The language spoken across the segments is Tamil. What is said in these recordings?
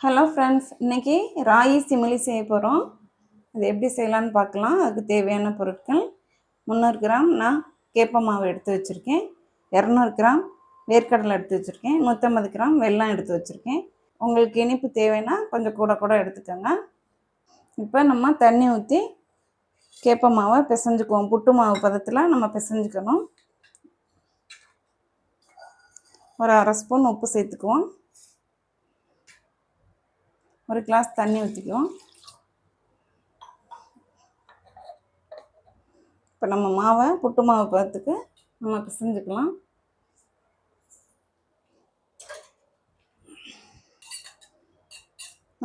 ஹலோ ஃப்ரெண்ட்ஸ், இன்றைக்கி ராகி சிமிலி செய்ய போகிறோம். அது எப்படி செய்யலான்னு பார்க்கலாம். அதுக்கு தேவையான பொருட்கள் 300 கிராம் நான் கேப்ப மாவு எடுத்து வச்சுருக்கேன், 200 கிராம் வேர்க்கடலை எடுத்து வச்சுருக்கேன், 150 கிராம் வெல்லம் எடுத்து வச்சுருக்கேன். உங்களுக்கு இனிப்பு தேவைன்னா கொஞ்சம் கூட கூட எடுத்துக்கோங்க. இப்போ நம்ம தண்ணி ஊற்றி கேப்ப மாவை பிசைஞ்சுக்குவோம். புட்டு மாவு பதத்தில் நம்ம பிசைஞ்சுக்கணும். ஒரு அரை ஸ்பூன் உப்பு சேர்த்துக்குவோம். ஒரு கிளாஸ் தண்ணி ஊற்றிக்குவோம். இப்போ நம்ம மாவை புட்டு மாவு பதத்துக்கு நம்ம பிசைஞ்சுக்கலாம்.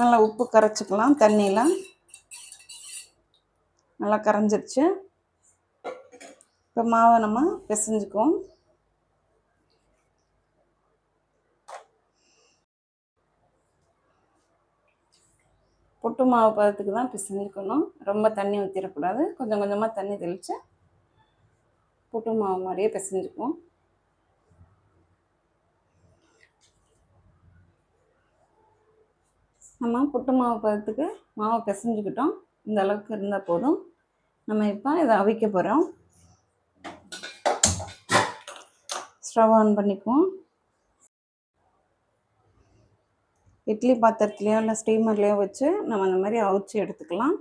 நல்லா உப்பு கரைச்சிக்கலாம். தண்ணியில் நல்லா கரைஞ்சிருச்சு. இப்போ மாவை நம்ம பிசைஞ்சுக்குவோம். புட்டு மாவு பதத்துக்கு தான் பிசைஞ்சுக்கணும். ரொம்ப தண்ணி ஊற்றிடக்கூடாது. கொஞ்சம் கொஞ்சமாக தண்ணி தெளித்து புட்டு மாவு மாதிரியே பிசைஞ்சுக்குவோம். நம்ம புட்டு மாவு பதத்துக்கு மாவை பிசைஞ்சுக்கிட்டோம். இந்த அளவுக்கு இருந்தால் போதும். நம்ம இப்போ இதை அவிக்க போகிறோம். ஸ்டவ் ஆன் பண்ணிக்குவோம். இட்லி பாத்திரத்துலையோ இல்லை ஸ்டீமர்லேயோ வச்சு நம்ம அந்த மாதிரி அவிச்சு எடுத்துக்கலாம்.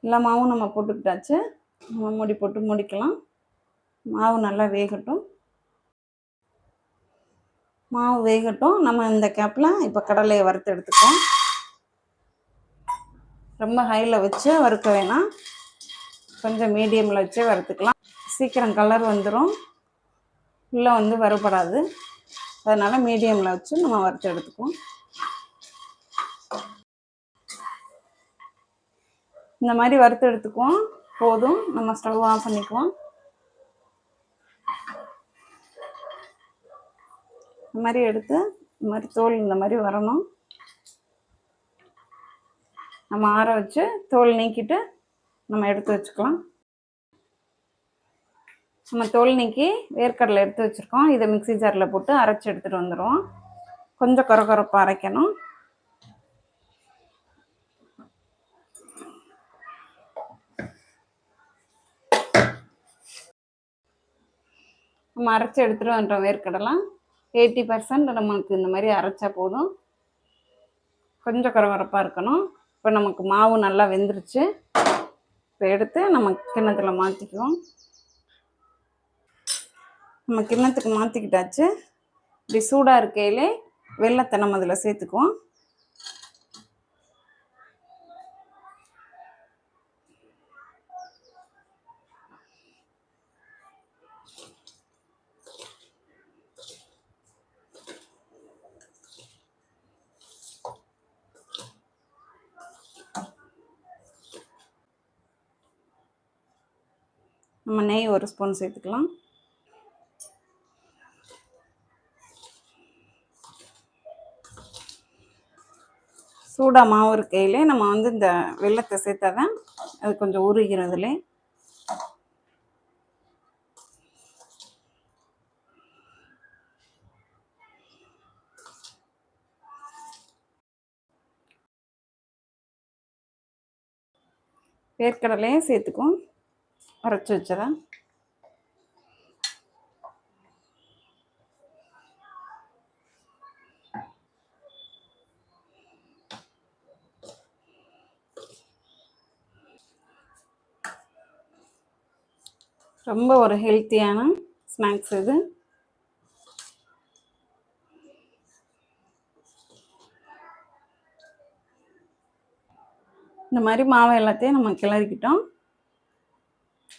எல்லா மாவும் நம்ம போட்டுக்கிட்டாச்சு. நம்ம மூடி போட்டு மூடிக்கலாம். மாவு நல்லா வேகட்டும். மாவு வேகட்டும். நம்ம இந்த கேப்பில் இப்போ கடலையை வறுத்து எடுத்துக்கலாம். ரொம்ப ஹையில் வச்சு வறுக்க வேணாம், கொஞ்சம் மீடியமில் வச்சே வறுத்துக்கலாம். சீக்கிரம் கலர் வந்துடும், உள்ளே வந்து வறுபடாது. அதனால் மீடியமில் வச்சு நம்ம வறுத்து எடுத்துக்குவோம். இந்த மாதிரி வறுத்து எடுத்துக்குவோம். போதும், நம்ம ஸ்டவ் ஆஃப் பண்ணிக்குவோம். இந்த மாதிரி எடுத்து இந்த மாதிரி தோல் இந்த மாதிரி வரணும். நம்ம ஆற வச்சு தோல் நீக்கிட்டு நம்ம எடுத்து வச்சுக்கலாம். நம்ம தோல் நீக்கி வேர்க்கடலை எடுத்து வச்சுருக்கோம். இதை மிக்ஸி ஜாரில் போட்டு அரைச்சி எடுத்துகிட்டு வந்துடுவோம். கொஞ்சம் கொரகொரப்பாக அரைக்கணும். நம்ம அரைச்சி எடுத்துகிட்டு வந்துட்டோம். வேர்க்கடலை 80% நமக்கு இந்த மாதிரி அரைச்சா போதும். கொஞ்சம் கொரகொரப்பாக இருக்கணும். இப்போ நமக்கு மாவு நல்லா வெந்துருச்சு. இப்போ எடுத்து நம்ம கிண்ணத்தில் மாற்றிக்குவோம். நம்ம கிண்ணத்துக்கு மாற்றிக்கிட்டாச்சு. இப்படி சூடாக இருக்கையிலே வெல்லத்தை நம்ம அதில் சேர்த்துக்குவோம். நம்ம நெய் ஒரு ஸ்பூன் சேர்த்துக்கலாம். சூடாக மாவு இருக்கையிலே நம்ம வந்து இந்த வெல்லத்தை சேர்த்தா தான் அது கொஞ்சம் உருகிறதுலே. வேர்க்கடலையும் சேர்த்துக்கும் அரைச்சி வச்சதான். ரொம்ப ஒரு ஹெல்த்தியான ஸ்நாக்ஸ் இது. இந்த மாதிரி மாவை எல்லாத்தையும் நம்ம கிளறிக்கிட்டோம்.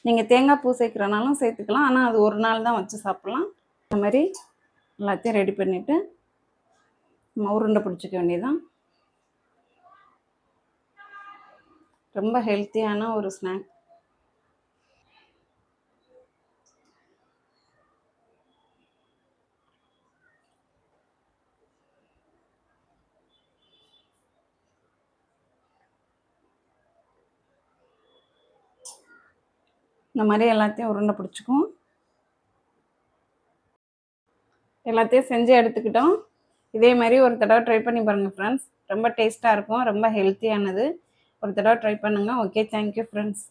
நீங்கள் தேங்காய் பூ சேர்க்குறனாலும் சேர்த்துக்கலாம், ஆனால் அது ஒரு நாள் தான் வச்சு சாப்பிட்லாம். இந்த மாதிரி எல்லாத்தையும் ரெடி பண்ணிவிட்டு நம்ம உருண்டை பிடிச்சிக்க வேண்டியதான். ரொம்ப ஹெல்த்தியான ஒரு ஸ்நாக். இந்த மாதிரி எல்லாத்தையும் உருண்டை பிடிச்சிக்குவோம். எல்லாத்தையும் செஞ்சு எடுத்துக்கிட்டோம். இதே மாதிரி ஒரு தடவை ட்ரை பண்ணி பாருங்கள் ஃப்ரெண்ட்ஸ். ரொம்ப டேஸ்ட்டாக இருக்கும், ரொம்ப ஹெல்த்தியானது. ஒரு தடவை ட்ரை பண்ணுங்கள். Okay, thank you friends.